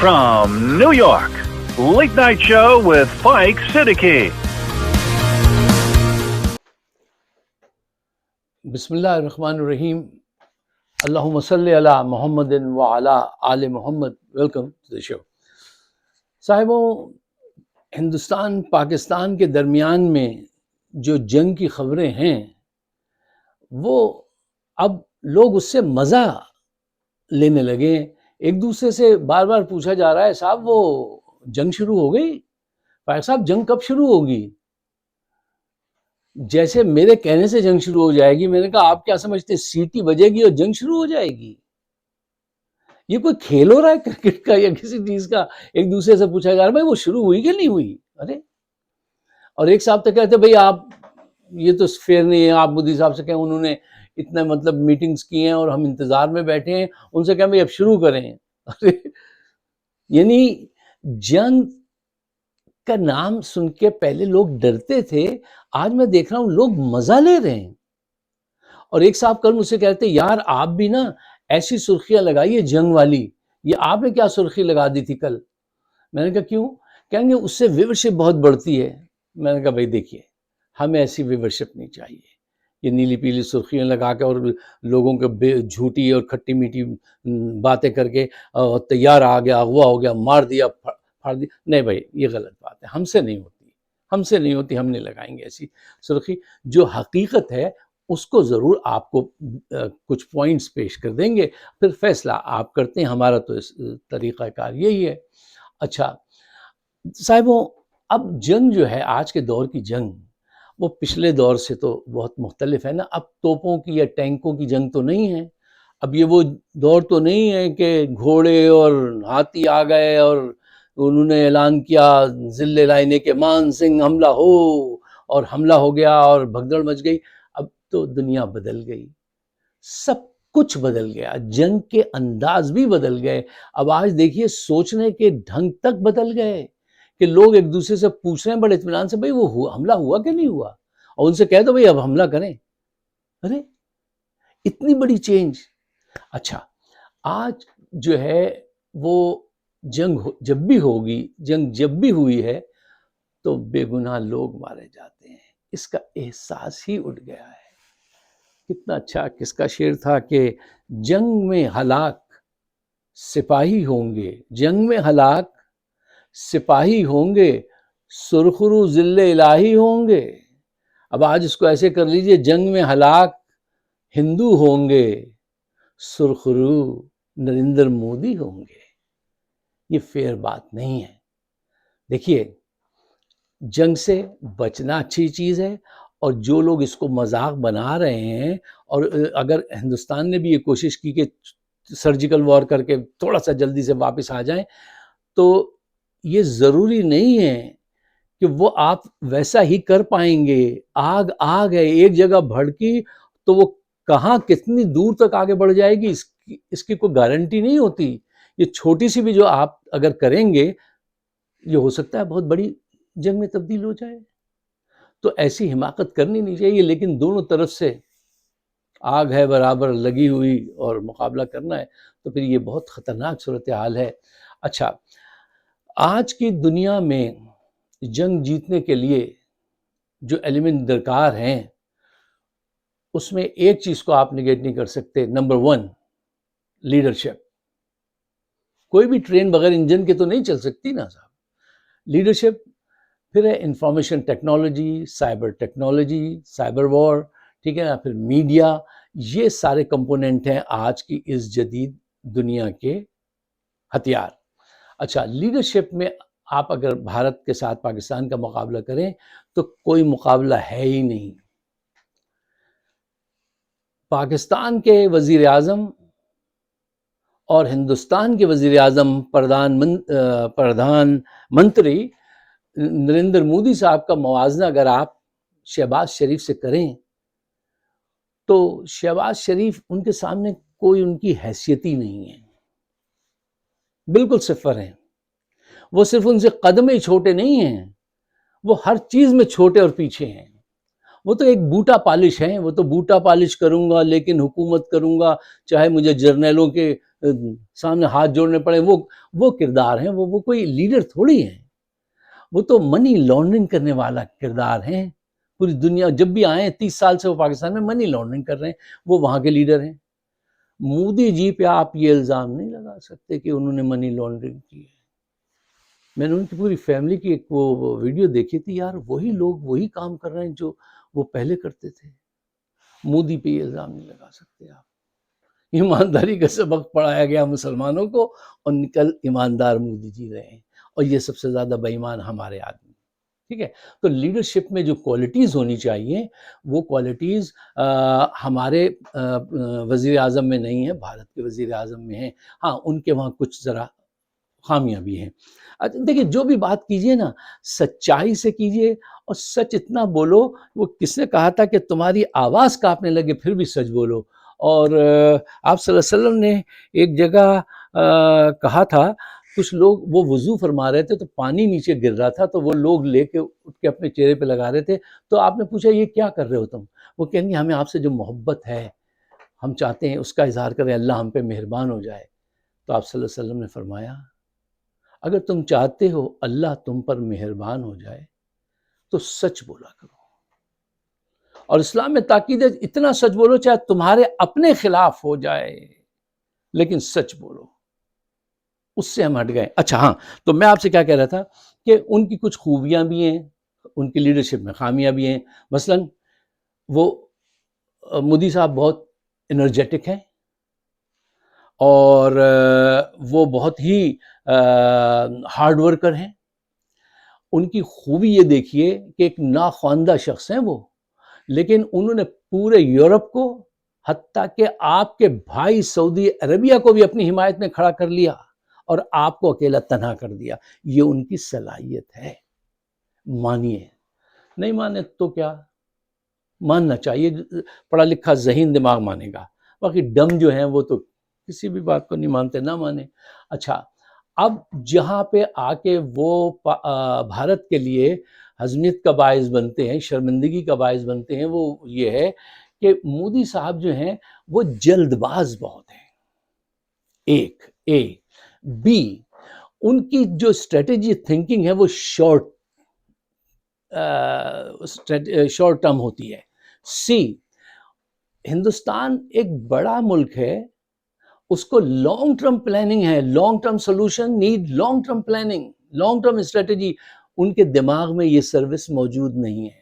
from New York, Late Night Show with Spike Siddiqui. Bismillahirrahmanirrahim. Allahumma salli ala Muhammadin wa ala ali Muhammad. Welcome to the show. صاحبوں، Hindustan Pakistan کے درمیان میں جو جنگ کی خبریں ہیں وہ اب لوگ اس سے مزہ لینے لگے. ایک دوسرے سے بار بار پوچھا جا رہا ہے، صاحب وہ جنگ شروع ہو گئی؟ فائق صاحب جنگ کب شروع ہوگی؟ جیسے میرے کہنے سے جنگ شروع ہو جائے گی. میں نے کہا آپ کیا سمجھتے سیٹی بجے گی اور جنگ شروع ہو جائے گی؟ یہ کوئی کھیل ہو رہا ہے کرکٹ کا یا کسی چیز کا؟ ایک دوسرے سے پوچھا جا رہا ہے بھائی وہ شروع ہوئی کہ نہیں ہوئی؟ ارے، اور ایک صاحب تو کہتے بھائی آپ یہ تو فیئر نہیں ہے، آپ مودی صاحب سے کہیں انہوں نے اتنے میٹنگز کی ہیں اور ہم انتظار میں بیٹھے ہیں، ان سے کہیں بھائی اب شروع کریں. یعنی جنگ کا نام سن کے پہلے لوگ ڈرتے تھے، آج میں دیکھ رہا ہوں لوگ مزہ لے رہے ہیں. اور ایک صاحب کل مجھ سے کہتے یار آپ بھی نا ایسی سرخیاں لگائیے جنگ والی، یہ آپ نے کیا سرخی لگا دی تھی کل؟ میں نے کہا کیوں؟ کہیں گے اس سے ویورشپ بہت بڑھتی ہے. میں نے کہا بھائی دیکھیے ہمیں ایسی ویورشپ نہیں چاہیے، یہ نیلی پیلی سرخیاں لگا کے اور لوگوں کے جھوٹی اور کھٹی میٹھی باتیں کر کے تیار آ گیا، اغوا ہو گیا، مار دیا، پھاڑ دیا. نہیں بھائی یہ غلط بات ہے، ہم سے نہیں ہوتی، ہم نہیں لگائیں گے ایسی سرخی. جو حقیقت ہے اس کو ضرور آپ کو کچھ پوائنٹس پیش کر دیں گے، پھر فیصلہ آپ کرتے ہیں، ہمارا تو اس طریقہ کار یہی ہے. اچھا صاحبوں، اب جنگ جو ہے آج کے دور کی جنگ وہ پچھلے دور سے تو بہت مختلف ہے نا. اب توپوں کی یا ٹینکوں کی جنگ تو نہیں ہے، اب یہ وہ دور تو نہیں ہے کہ گھوڑے اور ہاتھی آ گئے اور انہوں نے اعلان کیا ذل لائنے کے مان سنگھ حملہ ہو، اور حملہ ہو گیا اور بھگدڑ مچ گئی. اب تو دنیا بدل گئی، سب کچھ بدل گیا، جنگ کے انداز بھی بدل گئے. اب آج دیکھیے سوچنے کے ڈھنگ تک بدل گئے کہ لوگ ایک دوسرے سے پوچھ رہے ہیں بڑے اطمینان سے بھائی وہ حملہ ہوا کہ نہیں ہوا، اور ان سے کہہ دو بھائی اب حملہ کریں. ارے اتنی بڑی چینج. اچھا آج جو ہے وہ جنگ جب بھی ہوگی، جنگ جب بھی ہوئی ہے تو بے گناہ لوگ مارے جاتے ہیں، اس کا احساس ہی اٹھ گیا ہے. کتنا اچھا کس کا شعر تھا کہ جنگ میں ہلاک سپاہی ہوں گے، جنگ میں ہلاک سپاہی ہوں گے، سرخرو ذل الہی ہوں گے. اب آج اس کو ایسے کر لیجئے، جنگ میں ہلاک ہندو ہوں گے، سرخرو نریندر مودی ہوں گے. یہ فیئر بات نہیں ہے. دیکھیے جنگ سے بچنا اچھی چیز ہے، اور جو لوگ اس کو مذاق بنا رہے ہیں، اور اگر ہندوستان نے بھی یہ کوشش کی کہ سرجیکل وار کر کے تھوڑا سا جلدی سے واپس آ جائیں، تو یہ ضروری نہیں ہے کہ وہ آپ ویسا ہی کر پائیں گے. آگ ہے، ایک جگہ بھڑکی تو وہ کہاں کتنی دور تک آگے بڑھ جائے گی اس کی کوئی گارنٹی نہیں ہوتی. یہ چھوٹی سی بھی جو آپ اگر کریں گے، یہ ہو سکتا ہے بہت بڑی جنگ میں تبدیل ہو جائے. تو ایسی حماقت کرنی نہیں چاہیے، لیکن دونوں طرف سے آگ ہے برابر لگی ہوئی اور مقابلہ کرنا ہے تو پھر یہ بہت خطرناک صورتحال ہے. اچھا آج کی دنیا میں جنگ جیتنے کے لیے جو ایلیمنٹ درکار ہیں اس میں ایک چیز کو آپ نگیٹ نہیں کر سکتے. Number 1 leadership. کوئی بھی ٹرین بغیر انجن کے تو نہیں چل سکتی نا صاحب. لیڈرشپ، پھر ہے information technology, cyber technology, cyber war, ٹھیک ہے نا، پھر میڈیا. یہ سارے کمپوننٹ ہیں آج کی اس جدید دنیا کے ہتھیار. اچھا لیڈرشپ میں آپ اگر بھارت کے ساتھ پاکستان کا مقابلہ کریں تو کوئی مقابلہ ہے ہی نہیں. پاکستان کے وزیر اعظم اور ہندوستان کے وزیر اعظم پردھان منتری نریندر مودی صاحب کا موازنہ اگر آپ شہباز شریف سے کریں تو شہباز شریف ان کے سامنے کوئی ان کی حیثیت ہی نہیں ہے، بالکل صفر ہیں. وہ صرف ان سے قدم ہی چھوٹے نہیں ہیں، وہ ہر چیز میں چھوٹے اور پیچھے ہیں. وہ تو ایک بوٹا پالش ہیں، وہ تو بوٹا پالش کروں گا لیکن حکومت کروں گا، چاہے مجھے جرنیلوں کے سامنے ہاتھ جوڑنے پڑے، وہ کردار ہیں، وہ کوئی لیڈر تھوڑی ہیں، وہ تو منی لانڈرنگ کرنے والا کردار ہیں. پوری دنیا جب بھی آئے 30 سال سے وہ پاکستان میں منی لانڈرنگ کر رہے ہیں، وہ وہاں کے لیڈر ہیں. مودی جی پہ آپ یہ الزام نہیں لگا سکتے کہ انہوں نے منی لانڈرنگ کی ہے. میں نے ان کی پوری فیملی کی ایک وہ ویڈیو دیکھی تھی، یار وہی لوگ وہی کام کر رہے ہیں جو وہ پہلے کرتے تھے. مودی پہ یہ الزام نہیں لگا سکتے آپ. ایمانداری کا سبق پڑھایا گیا مسلمانوں کو، اور نکل ایماندار مودی جی رہے ہیں، اور یہ سب سے زیادہ بے ایمان ہمارے آدمی. ٹھیک ہے، تو لیڈرشپ میں جو کوالٹیز ہونی چاہیے وہ کوالٹیز ہمارے وزیر اعظم میں نہیں ہیں، بھارت کے وزیر اعظم میں ہیں. ہاں ان کے وہاں کچھ ذرا خامیاں بھی ہیں. دیکھیں جو بھی بات کیجئے نا سچائی سے کیجئے، اور سچ اتنا بولو. وہ کس نے کہا تھا کہ تمہاری آواز کانپنے لگے پھر بھی سچ بولو. اور آپ صلی اللہ علیہ وسلم نے ایک جگہ کہا تھا، کچھ لوگ وہ وضو فرما رہے تھے تو پانی نیچے گر رہا تھا، تو وہ لوگ لے کے اٹھ کے اپنے چہرے پہ لگا رہے تھے. تو آپ نے پوچھا یہ کیا کر رہے ہو تم؟ وہ کہیں گے ہمیں آپ سے جو محبت ہے ہم چاہتے ہیں اس کا اظہار کریں، اللہ ہم پہ مہربان ہو جائے. تو آپ صلی اللہ علیہ وسلم نے فرمایا اگر تم چاہتے ہو اللہ تم پر مہربان ہو جائے تو سچ بولا کرو. اور اسلام میں تاکید ہے اتنا سچ بولو چاہے تمہارے اپنے خلاف ہو جائے، لیکن سچ بولو. اس سے ہم ہٹ گئے. اچھا ہاں، تو میں آپ سے کیا کہہ رہا تھا کہ ان کی کچھ خوبیاں بھی ہیں، ان کی لیڈرشپ میں خامیاں بھی ہیں. مثلاً وہ مودی صاحب بہت انرجیٹک ہیں، اور وہ بہت ہی ہارڈ ورکر ہیں. ان کی خوبی یہ دیکھیے کہ ایک ناخواندہ شخص ہیں وہ، لیکن انہوں نے پورے یورپ کو، حتیٰ کہ آپ کے بھائی سعودی عربیہ کو بھی اپنی حمایت میں کھڑا کر لیا، اور آپ کو اکیلا تنہا کر دیا. یہ ان کی صلاحیت ہے. مانیے، نہیں مانے تو کیا، ماننا چاہیے. پڑھا لکھا ذہین دماغ مانے گا، باقی ڈم جو ہیں وہ تو کسی بھی بات کو نہیں مانتے، نہ مانے. اچھا، اب جہاں پہ آ کے وہ بھارت کے لیے حزمیت کا باعث بنتے ہیں، شرمندگی کا باعث بنتے ہیں، وہ یہ ہے کہ مودی صاحب جو ہیں وہ جلد باز بہت ہیں. ایک اے بی ان کی جو اسٹریٹجی تھنکنگ ہے وہ شارٹ ٹرم ہوتی ہے. سی، ہندوستان ایک بڑا ملک ہے، اس کو لانگ ٹرم پلاننگ ہے. Long term solution need long term planning, long term strategy. ان کے دماغ میں یہ سروس موجود نہیں ہے.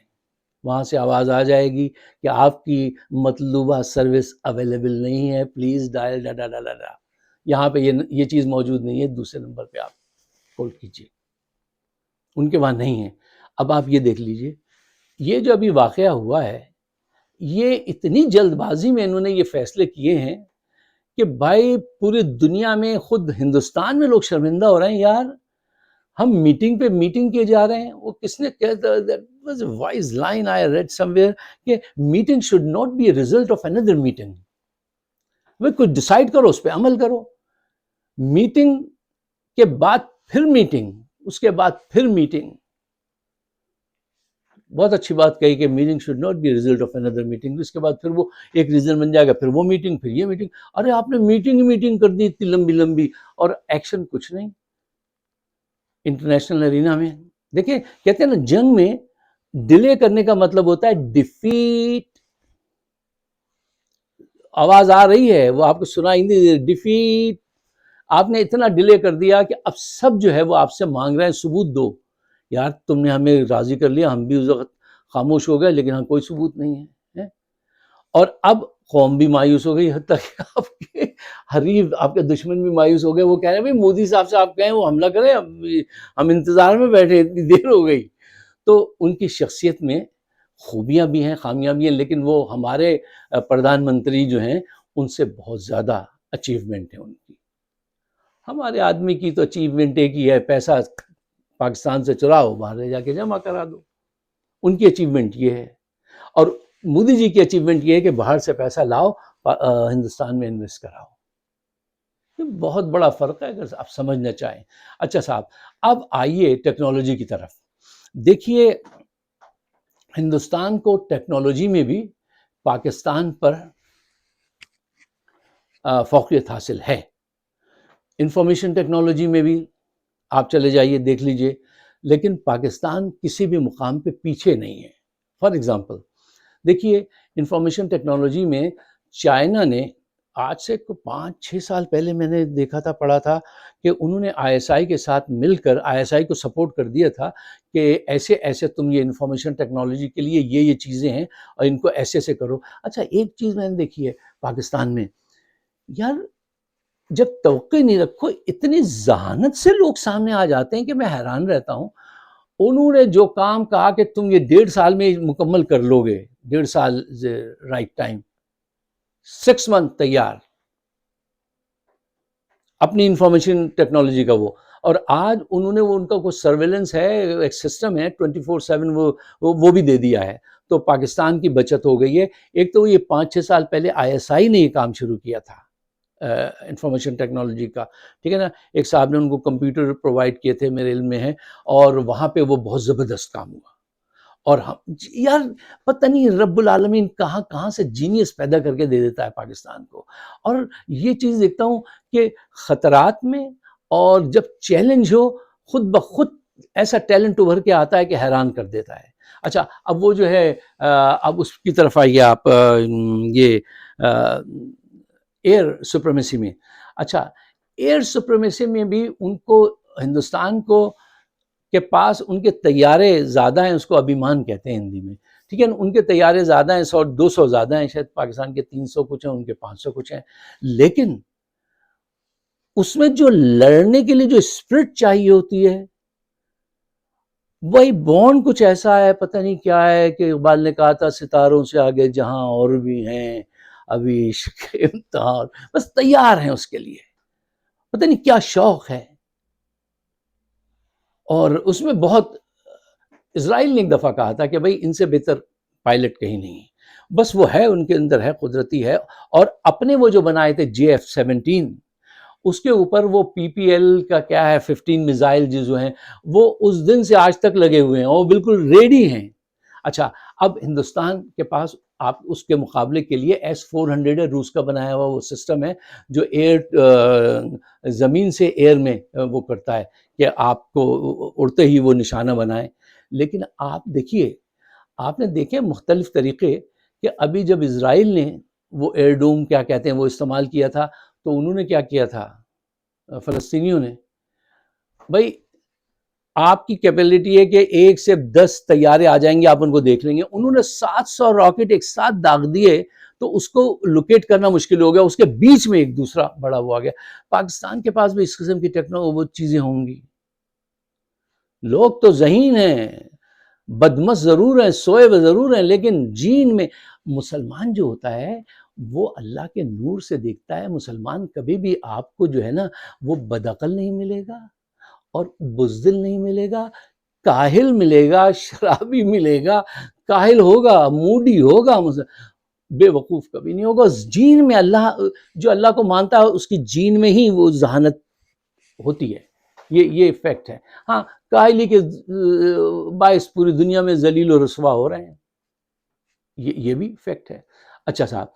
وہاں سے آواز آ جائے گی کہ آپ کی مطلوبہ سروس اویلیبل نہیں ہے، پلیز ڈائل ڈا ڈا ڈا ڈا ڈا. یہاں پہ یہ چیز موجود نہیں ہے. دوسرے نمبر پہ آپ کال کیجیے، ان کے وہاں نہیں ہے. اب آپ یہ دیکھ لیجئے، یہ جو ابھی واقعہ ہوا ہے، یہ اتنی جلد بازی میں انہوں نے یہ فیصلے کیے ہیں کہ بھائی پوری دنیا میں، خود ہندوستان میں لوگ شرمندہ ہو رہے ہیں. یار ہم میٹنگ پہ میٹنگ کیے جا رہے ہیں. وہ کس نے وائز لائن آئی ریڈ سم ویئر کہ meeting should not be a result of another meeting. وہ کچھ ڈیسائیڈ کرو، اس پہ عمل کرو. میٹنگ کے بعد پھر میٹنگ، اس کے بعد پھر میٹنگ. بہت اچھی بات کہی کہ meeting should not be result of another meeting. اس کے بعد پھر وہ ایک ریزن بن جائے گا، پھر وہ میٹنگ، پھر یہ میٹنگ. ارے آپ نے میٹنگ کر دی اتنی لمبی لمبی، اور ایکشن کچھ نہیں. انٹرنیشنل ارینا میں دیکھیں، کہتے ہیں نا جنگ میں ڈیلے کرنے کا مطلب ہوتا ہے ڈیفیٹ. آواز آ رہی ہے، وہ آپ کو سنائی نہیں دے، ڈیفیٹ. آپ نے اتنا ڈیلے کر دیا کہ اب سب جو ہے وہ آپ سے مانگ رہے ہیں ثبوت دو. یار تم نے ہمیں راضی کر لیا، ہم بھی اس وقت خاموش ہو گئے، لیکن ہم کوئی ثبوت نہیں ہے. اور اب قوم بھی مایوس ہو گئی، حتیٰ کہ آپ کے حریف، آپ کے دشمن بھی مایوس ہو گئے. وہ کہہ رہے ہیں بھائی مودی صاحب سے آپ کہیں وہ حملہ کریں، ہم انتظار میں بیٹھے، اتنی دیر ہو گئی. تو ان کی شخصیت میں خوبیاں بھی ہیں، خامیاں بھی ہیں، لیکن وہ ہمارے پردھان منتری جو ہیں ان سے بہت زیادہ اچیومنٹ ہے ان کی. ہمارے آدمی کی تو اچیومنٹ ایک ہی ہے، پیسہ پاکستان سے چراؤ، باہر لے جا کے جمع کرا دو. ان کی اچیومنٹ یہ ہے. اور مودی جی کی اچیومنٹ یہ ہے کہ باہر سے پیسہ لاؤ، ہندوستان میں انویسٹ کراؤ. یہ بہت بڑا فرق ہے اگر آپ سمجھنا چاہیں. اچھا صاحب، اب آئیے ٹیکنالوجی کی طرف. دیکھیے ہندوستان کو ٹیکنالوجی میں بھی پاکستان پر فوقیت حاصل ہے. انفارمیشن ٹیکنالوجی میں بھی آپ چلے جائیے دیکھ لیجئے، لیکن پاکستان کسی بھی مقام پہ پیچھے نہیں ہے۔ فار ایگزامپل دیکھیے، انفارمیشن ٹیکنالوجی میں چائنا نے آج سے 5-6 سال پہلے میں نے دیکھا تھا، پڑھا تھا کہ انہوں نے آئی ایس آئی کے ساتھ مل کر آئی ایس آئی کو سپورٹ کر دیا تھا کہ ایسے ایسے تم یہ انفارمیشن ٹیکنالوجی کے لیے یہ چیزیں ہیں اور ان کو ایسے ایسے کرو۔ اچھا، ایک چیز میں نے دیکھی ہے پاکستان میں، یار جب توقع نہیں رکھو اتنی ذہانت سے لوگ سامنے آ جاتے ہیں کہ میں حیران رہتا ہوں۔ انہوں نے جو کام کہا کہ تم یہ 1.5 سال میں مکمل کر لو گے، 1.5 سال رائٹ ٹائم، 6 منتھ تیار اپنی انفارمیشن ٹیکنالوجی کا وہ، اور آج انہوں نے ان کا کوئی سرویلنس ہے، ایک سسٹم ہے 24/7 وہ بھی دے دیا ہے، تو پاکستان کی بچت ہو گئی ہے۔ ایک تو یہ 5-6 سال پہلے آئی ایس آئی نے یہ کام شروع کیا تھا انفارمیشن ٹیکنالوجی کا، ٹھیک ہے نا، ایک صاحب نے ان کو کمپیوٹر پرووائڈ کیے تھے، میرے علم میں ہے، اور وہاں پہ وہ بہت زبردست کام ہوا۔ اور یار پتہ نہیں رب العالمین کہاں کہاں سے جینیس پیدا کر کے دے دیتا ہے پاکستان کو۔ اور یہ چیز دیکھتا ہوں کہ خطرات میں اور جب چیلنج ہو، خود بخود ایسا ٹیلنٹ ابھر کے آتا ہے کہ حیران کر دیتا ہے۔ اچھا، اب وہ جو ہے اب اس کی طرف آئیے آپ، یہ ایئر سپریمیسی میں، اچھا ایئر سپریمیسی میں بھی ان کو، ہندوستان کو کے پاس ان کے طیارے زیادہ ہیں، اس کو ابھیمان کہتے ہیں ہندی میں، ٹھیک ہے نا، ان کے طیارے زیادہ ہیں، 100-200 زیادہ ہیں شاید، پاکستان کے 300 کچھ ہیں، ان کے 500 کچھ ہیں، لیکن اس میں جو لڑنے کے لیے جو اسپرٹ چاہیے ہوتی ہے، وہی بونڈ کچھ ایسا ہے، پتہ نہیں کیا ہے، کہ اقبال نے کہا تھا ستاروں سے آگے جہاں اور بھی ہیں ابھی عشق کے امتحان، بس تیار ہیں اس کے لیے، پتہ نہیں کیا شوق ہے۔ اور اس میں بہت، اسرائیل نے ایک دفعہ کہا تھا کہ بھائی ان سے بہتر پائلٹ کہیں نہیں ہے، بس وہ ہے، ان کے اندر ہے، قدرتی ہے۔ اور اپنے وہ جو بنائے تھے JF-17، اس کے اوپر وہ PPL کا کیا ہے 15 میزائل جو ہیں، وہ اس دن سے آج تک لگے ہوئے ہیں، وہ بالکل ریڈی ہیں۔ اچھا، اب ہندوستان کے پاس آپ اس کے مقابلے کے لیے S-400 ہے، روس کا بنایا ہوا وہ سسٹم ہے، جو زمین سے ایئر میں وہ کرتا ہے کہ آپ کو اڑتے ہی وہ نشانہ بنائے۔ لیکن آپ دیکھیے، آپ نے دیکھے مختلف طریقے، کہ ابھی جب اسرائیل نے وہ ایئر ڈوم کیا کہتے ہیں وہ استعمال کیا تھا، تو انہوں نے کیا کیا تھا فلسطینیوں نے، بھائی آپ کی کیپیلٹی ہے کہ 1 سے 10 طیارے آ جائیں گے، آپ ان کو دیکھ لیں گے، انہوں نے 700 راکٹ ایک ساتھ داغ دیے، تو اس کو لوکیٹ کرنا مشکل ہو گیا، اس کے بیچ میں ایک دوسرا بڑا ہوا گیا۔ پاکستان کے پاس بھی اس قسم کی وہ چیزیں ہوں گی۔ لوگ تو ذہین ہیں، بدمست ضرور ہیں، سوئے ہوئے ضرور ہیں، لیکن جین میں مسلمان جو ہوتا ہے وہ اللہ کے نور سے دیکھتا ہے۔ مسلمان کبھی بھی آپ کو جو ہے نا وہ بدعقل نہیں ملے گا، اور بزدل نہیں ملے گا، کاہل ملے گا، شرابی ملے گا، کاہل ہوگا، موڈی ہوگا، بے وقوف کبھی نہیں ہوگا۔ اس جین میں اللہ، جو اللہ کو مانتا ہے اس کی جین میں ہی وہ ذہانت ہوتی ہے، یہ فیکٹ ہے۔ ہاں، کاہلی کے باعث پوری دنیا میں ذلیل و رسوا ہو رہے ہیں، یہ بھی فیکٹ ہے۔ اچھا صاحب،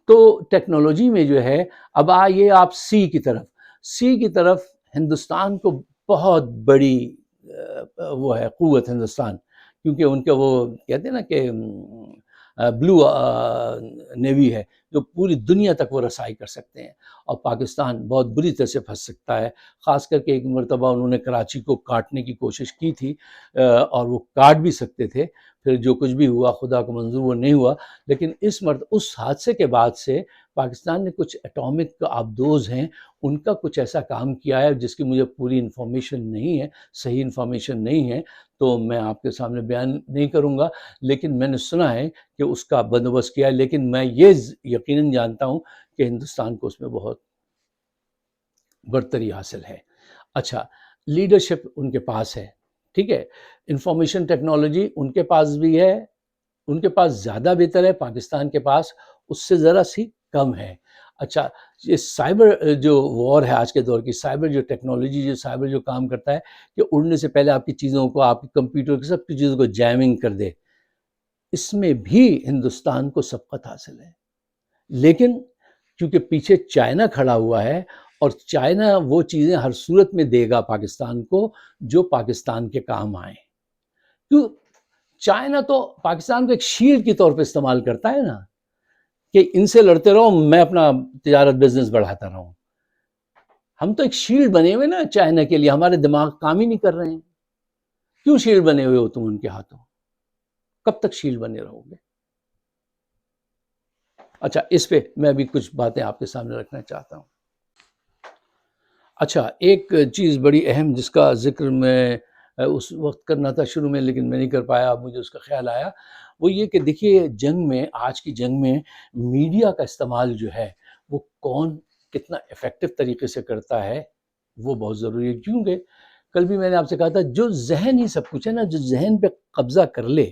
تو ٹیکنالوجی میں جو ہے، اب آئیے آپ سی کی طرف ہندوستان کو بہت بڑی وہ ہے قوت ہندوستان، کیونکہ ان کے وہ کہتے ہیں نا کہ بلو نیوی ہے، جو پوری دنیا تک وہ رسائی کر سکتے ہیں، اور پاکستان بہت بری طرح سے پھنس سکتا ہے۔ خاص کر کے ایک مرتبہ انہوں نے کراچی کو کاٹنے کی کوشش کی تھی، اور وہ کاٹ بھی سکتے تھے، پھر جو کچھ بھی ہوا خدا کو منظور وہ نہیں ہوا۔ لیکن اس حادثے کے بعد سے پاکستان نے کچھ ایٹامک آبدوز ہیں، ان کا کچھ ایسا کام کیا ہے جس کی مجھے پوری انفارمیشن نہیں ہے، صحیح انفارمیشن نہیں ہے، تو میں آپ کے سامنے بیان نہیں کروں گا، لیکن میں نے سنا ہے کہ اس کا بندوبست کیا ہے۔ لیکن میں یہ یقیناً جانتا ہوں کہ ہندوستان کو اس میں بہت برتری حاصل ہے۔ اچھا، لیڈرشپ ان کے پاس ہے، ٹھیک ہے، انفارمیشن ٹیکنالوجی ان کے پاس بھی ہے، ان کے پاس زیادہ بہتر ہے، پاکستان کے پاس اس سے ذرا سی کم ہے۔ اچھا، یہ سائبر جو وار ہے آج کے دور کی، سائبر جو ٹیکنالوجی، جو سائبر جو کام کرتا ہے کہ اڑنے سے پہلے آپ کی چیزوں کو، آپ کی کمپیوٹر کی سب کی چیزوں کو جیمنگ کر دے، اس میں بھی ہندوستان کو سبقت حاصل ہے۔ لیکن کیونکہ پیچھے چائنا کھڑا ہوا ہے اور چائنا وہ چیزیں ہر صورت میں دے گا پاکستان کو جو پاکستان کے کام آئیں. کیوں؟ چائنا تو پاکستان کو ایک شیلڈ کے طور پہ استعمال کرتا ہے نا، کہ ان سے لڑتے رہو، میں اپنا تجارت بزنس بڑھاتا رہوں. ہم تو ایک شیلڈ بنے ہوئے نا چائنا کے لیے، ہمارے دماغ کام ہی نہیں کر رہے ہیں. کیوں شیلڈ بنے ہوئے ہو تم ان کے ہاتھوں؟ کب تک شیلڈ بنے رہو گے؟ اچھا، اس پہ میں بھی کچھ باتیں آپ کے سامنے رکھنا چاہتا ہوں. اچھا، ایک چیز بڑی اہم جس کا ذکر میں اس وقت کرنا تھا شروع میں، لیکن میں نہیں کر پایا، اب مجھے اس کا خیال آیا، وہ یہ کہ دیکھیے جنگ میں، آج کی جنگ میں میڈیا کا استعمال جو ہے وہ کون کتنا افیکٹو طریقے سے کرتا ہے وہ بہت ضروری ہے. کیونکہ کل بھی میں نے آپ سے کہا تھا، جو ذہن ہی سب کچھ ہے نا، جو ذہن پہ قبضہ کر لے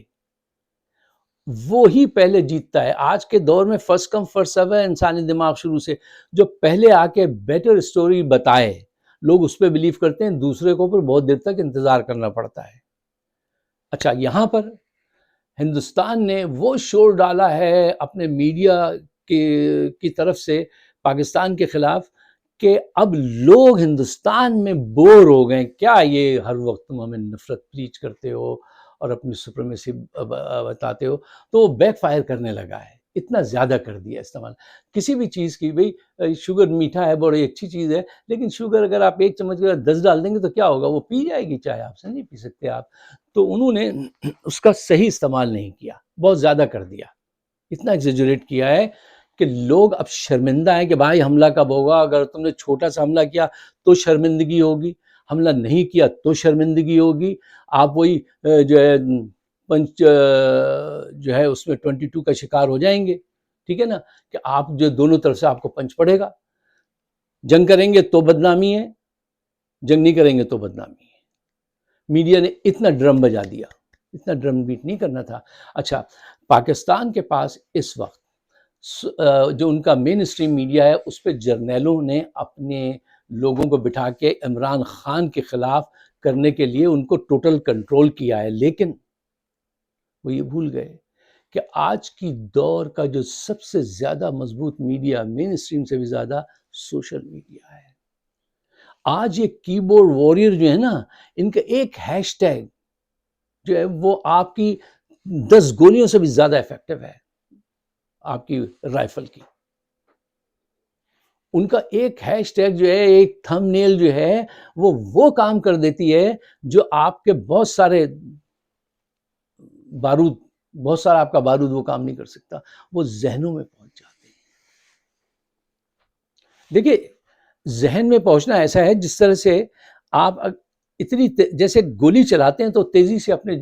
وہی پہلے جیتتا ہے. آج کے دور میں فرسٹ کم فرسٹ سرو ہے انسانی دماغ شروع سے. جو پہلے آ کے بیٹر اسٹوری بتائے، لوگ اس پہ بلیو کرتے ہیں، دوسرے کو پر بہت دیر تک انتظار کرنا پڑتا ہے. اچھا، یہاں پر ہندوستان نے وہ شور ڈالا ہے اپنے میڈیا کی طرف سے پاکستان کے خلاف کہ اب لوگ ہندوستان میں بور ہو گئے. کیا یہ ہر وقت تم ہمیں نفرت پریچ کرتے ہو اور اپنی سپریمیسی بتاتے ہو؟ تو وہ بیک فائر کرنے لگا ہے. اتنا زیادہ کر دیا استعمال کسی بھی چیز کی. بھئی شوگر میٹھا ہے، بڑی اچھی چیز ہے، لیکن شوگر اگر آپ 1 چمچ 10 ڈال دیں گے تو کیا ہوگا؟ وہ پی جائے گی چائے، آپ سے نہیں پی سکتے آپ. تو انہوں نے اس کا صحیح استعمال نہیں کیا، بہت زیادہ کر دیا، اتنا ایگزیجریٹ کیا ہے کہ لوگ اب شرمندہ ہیں کہ بھائی حملہ کب ہوگا؟ اگر تم نے چھوٹا سا حملہ کیا تو شرمندگی ہوگی، حملہ نہیں کیا تو شرمندگی ہوگی. آپ وہی جو ہے پنچ جو ہے اس میں 22 کا شکار ہو جائیں گے. ٹھیک ہے نا، کہ آپ جو دونوں طرف سے آپ کو پنچ پڑے گا. جنگ کریں گے تو بدنامی ہے، جنگ نہیں کریں گے تو بدنامی ہے. میڈیا نے اتنا ڈرم بجا دیا، اتنا ڈرم بیٹ نہیں کرنا تھا. اچھا، پاکستان کے پاس اس وقت جو ان کا مین اسٹریم میڈیا ہے، اس پہ جرنیلوں نے اپنے لوگوں کو بٹھا کے عمران خان کے خلاف کرنے کے لیے ان کو ٹوٹل کنٹرول کیا ہے. لیکن وہ یہ بھول گئے کہ آج کی دور کا جو سب سے زیادہ مضبوط میڈیا، مین اسٹریم سے بھی زیادہ، سوشل میڈیا ہے. آج یہ کی بورڈ واریر جو ہے نا، ان کا ایک ہیش ٹیگ جو ہے وہ آپ کی 10 گولیوں سے بھی زیادہ افیکٹو ہے، آپ کی رائفل کی. ان کا ایک ہیش ٹیگ جو ہے، ایک تھم نیل جو ہے، وہ کام کر دیتی ہے جو آپ کے بہت سارے بارود، بہت سارا آپ کا بارود وہ کام نہیں کر سکتا. وہ ذہنوں میں پہنچ جاتے ہیں. دیکھیے، ذہن میں پہنچنا ایسا ہے جس طرح سے آپ اتنی جیسے گولی چلاتے ہیں تو تیزی سے اپنے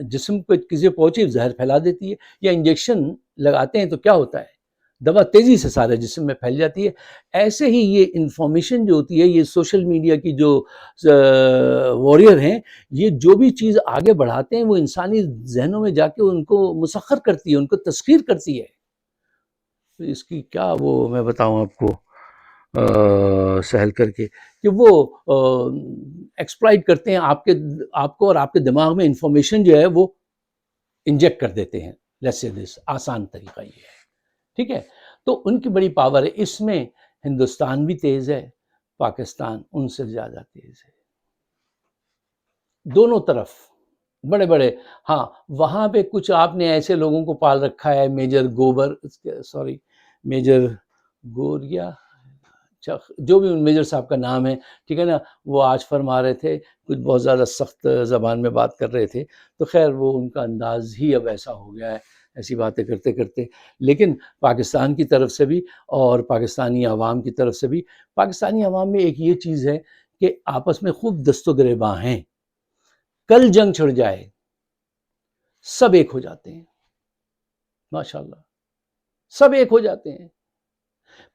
جسم پہ کسی پہنچے زہر پھیلا دیتی ہے، یا انجیکشن لگاتے ہیں تو کیا ہوتا ہے؟ دوا تیزی سے سارے جسم میں پھیل جاتی ہے. ایسے ہی یہ انفارمیشن جو ہوتی ہے، یہ سوشل میڈیا کی جو واریر ہیں، یہ جو بھی چیز آگے بڑھاتے ہیں وہ انسانی ذہنوں میں جا کے ان کو مسخر کرتی ہے، ان کو تسخیر کرتی ہے. اس کی کیا وہ میں بتاؤں آپ کو سہل کر کے، کہ وہ ایکسپلائٹ کرتے ہیں آپ کو اور آپ کے دماغ میں انفارمیشن جو ہے وہ انجیکٹ کر دیتے ہیں. لیٹس سے دس آسان طریقہ یہ ہے. ٹھیک ہے، تو ان کی بڑی پاور ہے. اس میں ہندوستان بھی تیز ہے، پاکستان ان سے زیادہ تیز ہے، دونوں طرف بڑے بڑے. ہاں، وہاں پہ کچھ آپ نے ایسے لوگوں کو پال رکھا ہے، میجر گوریا، جو بھی میجر صاحب کا نام ہے، ٹھیک ہے نا، وہ آج فرما رہے تھے، کچھ بہت زیادہ سخت زبان میں بات کر رہے تھے. تو خیر وہ ان کا انداز ہی اب ایسا ہو گیا ہے، ایسی باتیں کرتے کرتے. لیکن پاکستان کی طرف سے بھی اور پاکستانی عوام کی طرف سے بھی، پاکستانی عوام میں ایک یہ چیز ہے کہ آپس میں خوب دست و گریباں ہیں. کل جنگ چھڑ جائے سب ایک ہو جاتے ہیں، ماشاءاللہ سب ایک ہو جاتے ہیں.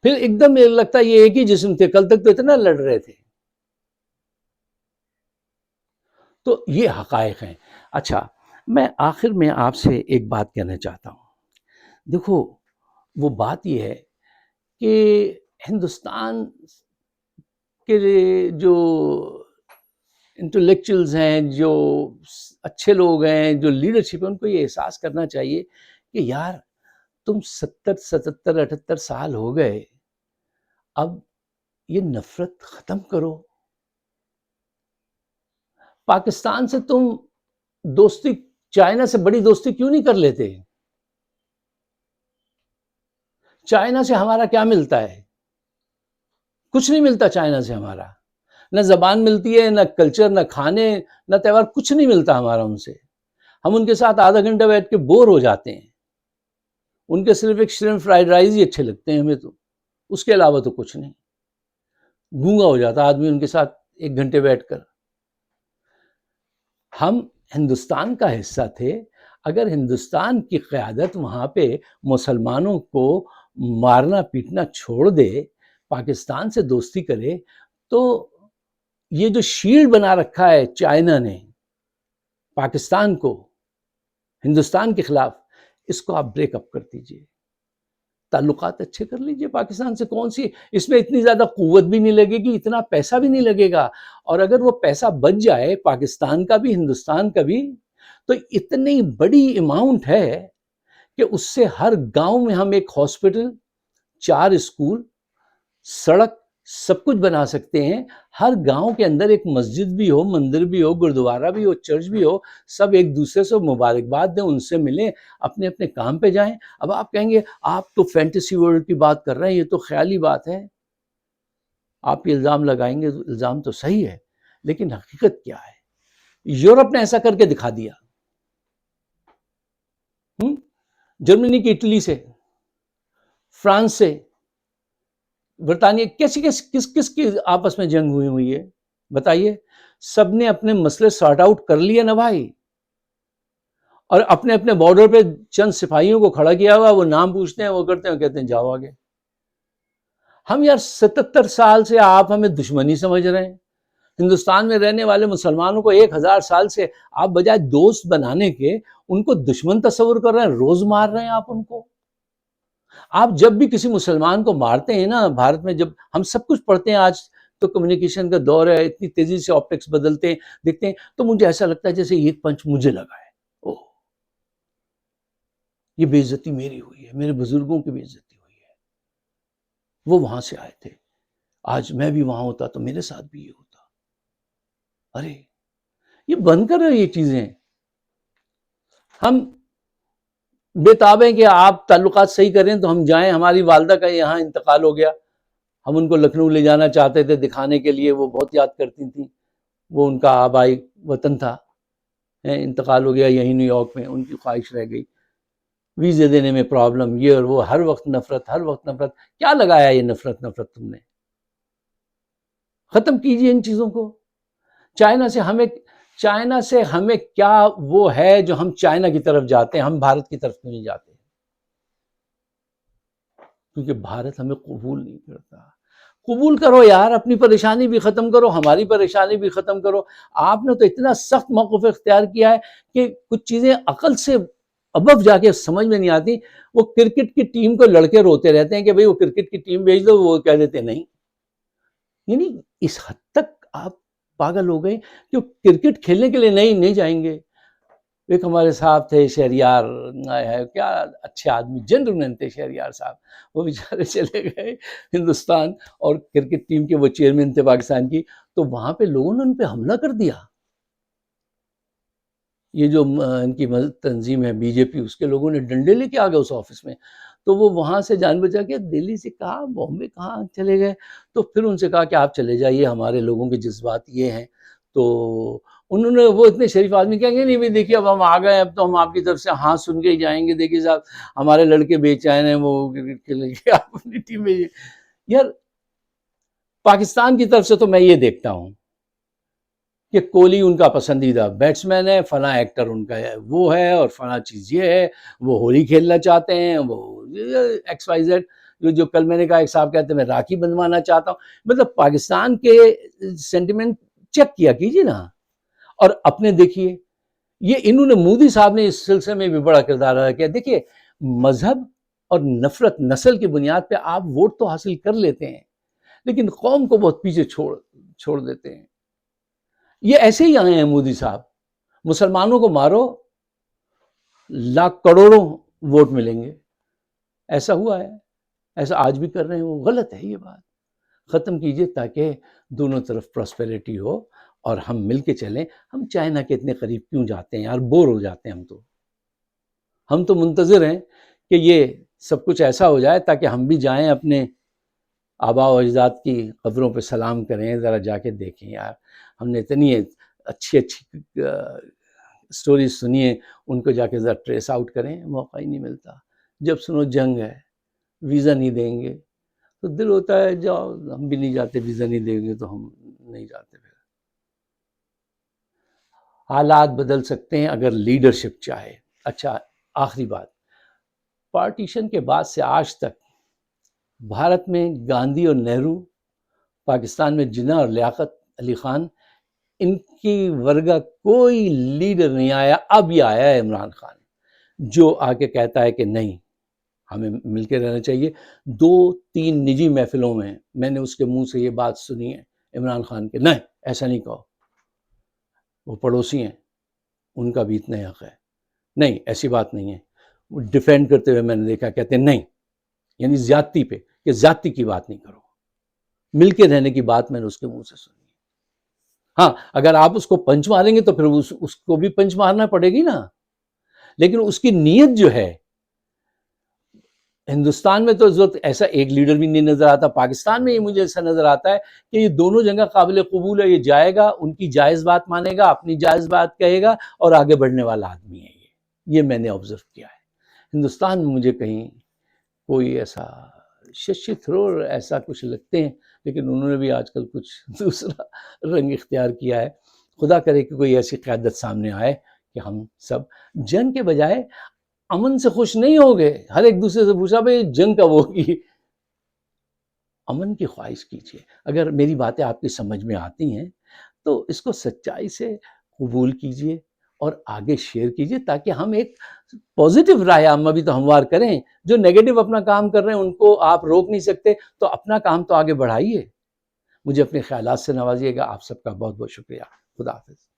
پھر ایک دم لگتا ہے یہ ایک ہی جسم تھے، کل تک تو اتنا لڑ رہے تھے. تو یہ حقائق ہیں. اچھا، میں آخر میں آپ سے ایک بات کہنا چاہتا ہوں. دیکھو، وہ بات یہ ہے کہ ہندوستان کے جو انٹلیکچوئلز ہیں، جو اچھے لوگ ہیں، جو لیڈرشپ ہے، ان کو یہ احساس کرنا چاہیے کہ یار تم 70 77 78 سال ہو گئے، اب یہ نفرت ختم کرو. پاکستان سے تم دوستی، چائنا سے بڑی دوستی کیوں نہیں کر لیتے؟ چائنا سے ہمارا کیا ملتا ہے؟ کچھ نہیں ملتا چائنا سے ہمارا. نہ زبان ملتی ہے، نہ کلچر، نہ کھانے، نہ تہوار، کچھ نہیں ملتا ہمارا ان سے. ہم ان کے ساتھ آدھا گھنٹہ بیٹھ کے بور ہو جاتے ہیں. ان کے صرف ایک شرمپ فرائیڈ رائس ہی اچھے لگتے ہیں ہمیں، تو اس کے علاوہ تو کچھ نہیں. گونگا ہو جاتا آدمی ان کے ساتھ ایک گھنٹے بیٹھ کر. ہم ہندوستان کا حصہ تھے. اگر ہندوستان کی قیادت وہاں پہ مسلمانوں کو مارنا پیٹنا چھوڑ دے، پاکستان سے دوستی کرے، تو یہ جو شیلڈ بنا رکھا ہے چائنا نے پاکستان کو ہندوستان کے خلاف، اس کو آپ بریک اپ کر دیجئے. تعلقات اچھے کر لیجئے پاکستان سے. کون سی اس میں اتنی زیادہ قوت بھی نہیں لگے گی، اتنا پیسہ بھی نہیں لگے گا. اور اگر وہ پیسہ بچ جائے پاکستان کا بھی ہندوستان کا بھی، تو اتنی بڑی اماؤنٹ ہے کہ اس سے ہر گاؤں میں ہم ایک ہاسپٹل، 4 اسکول، سڑک، سب کچھ بنا سکتے ہیں. ہر گاؤں کے اندر ایک مسجد بھی ہو، مندر بھی ہو، گردوارہ بھی ہو، چرچ بھی ہو. سب ایک دوسرے سے مبارکباد دیں، ان سے ملیں، اپنے اپنے کام پہ جائیں. اب آپ کہیں گے آپ تو فینٹیسی ورلڈ کی بات کر رہے ہیں، یہ تو خیالی بات ہے. آپ یہ الزام لگائیں گے، الزام تو صحیح ہے، لیکن حقیقت کیا ہے؟ یورپ نے ایسا کر کے دکھا دیا. جرمنی کی، اٹلی سے، فرانس سے، برطانیہ، کس کی آپس میں جنگ ہوئی ہے بتائیے؟ سب نے اپنے مسئلے سارٹ آؤٹ کر لیے نا بھائی، اور اپنے اپنے بارڈر پہ چند سپاہیوں کو کھڑا کیا ہوا، وہ نام پوچھتے ہیں، وہ کرتے ہیں، کہتے ہیں جاؤ آگے. ہم یار 77 سال سے آپ ہمیں دشمنی سمجھ رہے ہیں. ہندوستان میں رہنے والے مسلمانوں کو 1000 سال سے آپ بجائے دوست بنانے کے ان کو دشمن تصور کر رہے ہیں. روز مار رہے ہیں آپ ان کو. آپ جب بھی کسی مسلمان کو مارتے ہیں نا، بھارت میں جب ہم سب کچھ پڑھتے ہیں، آج تو کمیونیکیشن کا دور ہے، اتنی تیزی سے آپٹکس بدلتے ہیں، دیکھتے ہیں، تو مجھے ایسا لگتا ہے جیسے یہ پنچ مجھے لگا ہے. اوہ، یہ بے عزتی میری ہوئی ہے، میرے بزرگوں کی بے عزتی ہوئی ہے. وہ وہاں سے آئے تھے، آج میں بھی وہاں ہوتا تو میرے ساتھ بھی یہ ہوتا. ارے یہ بند کر رہے یہ چیزیں. ہم بےتاب ہیں کہ آپ تعلقات صحیح کریں تو ہم جائیں. ہماری والدہ کا یہاں انتقال ہو گیا، ہم ان کو لکھنؤ لے جانا چاہتے تھے دکھانے کے لیے. وہ بہت یاد کرتی تھیں، وہ ان کا آبائی وطن تھا. انتقال ہو گیا یہیں نیو یارک میں. ان کی خواہش رہ گئی. ویزے دینے میں پرابلم، یہ اور وہ، ہر وقت نفرت، ہر وقت نفرت. کیا لگایا یہ نفرت تم نے؟ ختم کیجئے ان چیزوں کو. چائنا سے ہمیں کیا وہ ہے جو ہم چائنا کی طرف جاتے ہیں، ہم بھارت کی طرف نہیں جاتے؟ کیونکہ بھارت ہمیں قبول نہیں کرتا. قبول کرو یار، اپنی پریشانی بھی ختم کرو، ہماری پریشانی بھی ختم کرو. آپ نے تو اتنا سخت موقف اختیار کیا ہے کہ کچھ چیزیں عقل سے ابو جا کے سمجھ میں نہیں آتی. وہ کرکٹ کی ٹیم کو لڑکے روتے رہتے ہیں کہ بھئی وہ کرکٹ کی ٹیم بھیج دو، وہ کہہ دیتے نہیں. یعنی اس حد تک آپ پاگل ہو گئے کہ کرکٹ کھیلنے کے لیے نہیں جائیں گے. ایک ہمارے صاحب تھے شہریار، کیا اچھے آدمی، جنٹلمین تھے شہریار صاحب. وہ بیچارے چلے گئے ہندوستان، اور کرکٹ ٹیم کے وہ چیئرمین تھے پاکستان کی. تو وہاں پہ لوگوں نے ان پہ حملہ کر دیا. یہ جو ان کی تنظیم ہے بی جے پی، اس کے لوگوں نے ڈنڈے لے کے آ گئے اس آفس میں. تو وہ وہاں سے جان بچا کے دلی سے کہا بامبے کہاں چلے گئے. تو پھر ان سے کہا کہ آپ چلے جائیے، ہمارے لوگوں کے جذبات یہ ہیں. تو انہوں نے، وہ اتنے شریف آدمی کہیں گے نہیں بھی دیکھیے اب ہم آ گئے، اب تو ہم آپ کی طرف سے ہاں سن کے ہی جائیں گے. دیکھیے صاحب ہمارے لڑکے بے چین ہیں، وہ کرکٹ کھیلیں گے، آپ اپنی ٹیم میں. یار پاکستان کی طرف سے تو میں یہ دیکھتا ہوں کہ کوہلی ان کا پسندیدہ بیٹسمین ہے، فلاں ایکٹر ان کا ہے وہ ہے، اور فلاں چیز یہ ہے، وہ ہولی کھیلنا چاہتے ہیں، وہ ایکس وائی زیڈ. جو کل میں نے کہا ایک صاحب کہتے ہیں میں راکھی بنوانا چاہتا ہوں. مطلب پاکستان کے سینٹیمنٹ چیک کیا کیجیے نا. اور اپنے دیکھیے، یہ انہوں نے، مودی صاحب نے اس سلسلے میں بھی بڑا کردار ادا کیا. دیکھیے مذہب اور نفرت، نسل کی بنیاد پہ آپ ووٹ تو حاصل کر لیتے ہیں، لیکن قوم کو بہت پیچھے چھوڑ دیتے ہیں. یہ ایسے ہی آئے ہیں مودی صاحب، مسلمانوں کو مارو، لاکھ کروڑوں ووٹ ملیں گے. ایسا ہوا ہے، ایسا آج بھی کر رہے ہیں. وہ غلط ہے یہ بات. ختم کیجئے تاکہ دونوں طرف پراسپیرٹی ہو اور ہم مل کے چلیں. ہم چائنا کے اتنے قریب کیوں جاتے ہیں یار؟ بور ہو جاتے ہیں ہم تو منتظر ہیں کہ یہ سب کچھ ایسا ہو جائے تاکہ ہم بھی جائیں اپنے آبا و اجداد کی قبروں پہ سلام کریں، ذرا جا کے دیکھیں یار ہم نے اتنی اچھی سٹوریز سنی ہیں، ان کو جا کے ذرا ٹریس آؤٹ کریں. موقع ہی نہیں ملتا. جب سنو جنگ ہے، ویزا نہیں دیں گے تو دل ہوتا ہے جاؤ، ہم بھی نہیں جاتے. ویزا نہیں دیں گے تو ہم نہیں جاتے. پھر حالات بدل سکتے ہیں اگر لیڈرشپ چاہے. اچھا، آخری بات، پارٹیشن کے بعد سے آج تک بھارت میں گاندھی اور نہرو، پاکستان میں جناح اور لیاقت علی خان، ان کی ورگہ کوئی لیڈر نہیں آیا. اب یہ آیا ہے عمران خان، جو آ کے کہتا ہے کہ نہیں ہمیں مل کے رہنا چاہیے. 2-3 نجی محفلوں میں نے اس کے منہ سے یہ بات سنی ہے عمران خان کے، نہیں ایسا نہیں کہو، وہ پڑوسی ہیں، ان کا بھی اتنا حق ہے. نہیں ایسی بات نہیں ہے. وہ ڈیفینڈ کرتے ہوئے میں نے دیکھا، کہتے ہیں نہیں، یعنی زیادتی پہ، کہ زیادتی کی بات نہیں کرو. مل کے رہنے کی بات میں نے اس کے منہ سے سنی. ہاں اگر آپ اس کو پنچ ماریں گے تو پھر اس کو بھی پنچ مارنا پڑے گی نا. لیکن اس کی نیت جو ہے، ہندوستان میں تو ایسا ایک لیڈر بھی نہیں نظر آتا. پاکستان میں یہ مجھے ایسا نظر آتا ہے کہ یہ دونوں جگہ قابل قبول ہے. یہ جائے گا، ان کی جائز بات مانے گا، اپنی جائز بات کہے گا اور آگے بڑھنے والا آدمی ہے. یہ میں نے آبزرو کیا ہے. ہندوستان میں مجھے کہیں کوئی ایسا ششی تھرور ایسا کچھ لگتے ہیں، لیکن انہوں نے بھی آج کل کچھ دوسرا رنگ اختیار کیا ہے. خدا کرے کہ کوئی ایسی قیادت سامنے آئے کہ ہم سب جنگ کے بجائے امن سے خوش نہیں ہو گئے. ہر ایک دوسرے سے پوچھا بھائی جنگ کب ہوگی؟ امن کی خواہش کیجیے. اگر میری باتیں آپ کی سمجھ میں آتی ہیں تو اس کو سچائی سے قبول کیجیے اور آگے شیئر کیجیے تاکہ ہم ایک پازیٹیو رائے عامہ بھی تو ہموار کریں. جو نیگیٹو اپنا کام کر رہے ہیں ان کو آپ روک نہیں سکتے تو اپنا کام تو آگے بڑھائیے. مجھے اپنے خیالات سے نوازیے گا. آپ سب کا بہت بہت شکریہ. خدا حافظ.